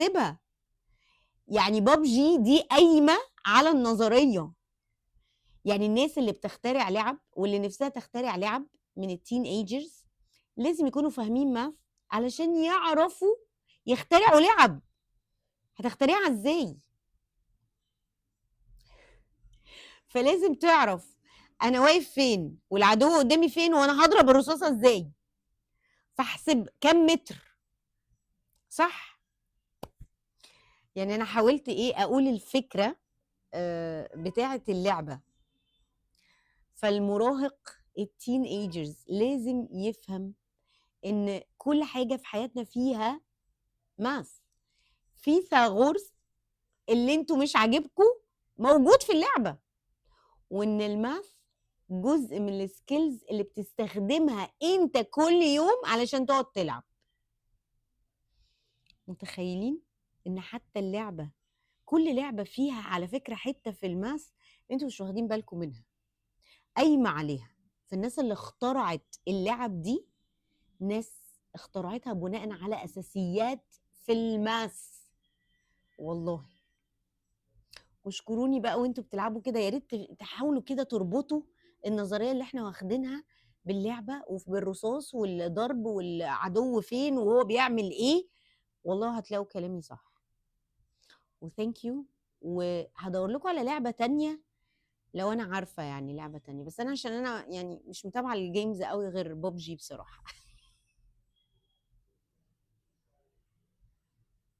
هكتبها. يعني بابجي دي قايمه على النظريه. يعني الناس اللي بتخترع لعب واللي نفسها تخترع لعب من التين ايجرز لازم يكونوا فاهمين ماث علشان يعرفوا يخترعوا لعب. هتخترعها ازاي؟ فلازم تعرف انا واقف فين والعدو قدامي فين وانا هضرب الرصاصه ازاي، فاحسب كم متر. صح؟ يعني انا حاولت اقول الفكره بتاعه اللعبه. فالمراهق التين ايجرز لازم يفهم ان كل حاجه في حياتنا فيها ماث. فيثاغورس اللي انتوا مش عاجبكم موجود في اللعبه، وان الماث جزء من السكيلز اللي بتستخدمها انت كل يوم علشان تقعد تلعب. متخيلين ان حتى اللعبه، كل لعبه فيها على فكره حته في الماث انتوا مش واخدين بالكم منها قايمه عليها. فالناس اللي اخترعت اللعب دي ناس اخترعتها بناء على اساسيات في الماث والله. واشكروني بقى وانتوا بتلعبوا كده، يا ريت تحاولوا كده تربطوا النظريه اللي احنا واخدينها باللعبه وبالرصاص والضرب والعدو فين وهو بيعمل ايه. والله هتلاقوا كلامي صح. وثانك يو. وهدور لكم على لعبه تانية لو انا عارفه، يعني لعبه تانية، بس انا عشان انا يعني مش متابعه الجيمز قوي غير ببجي بصراحه.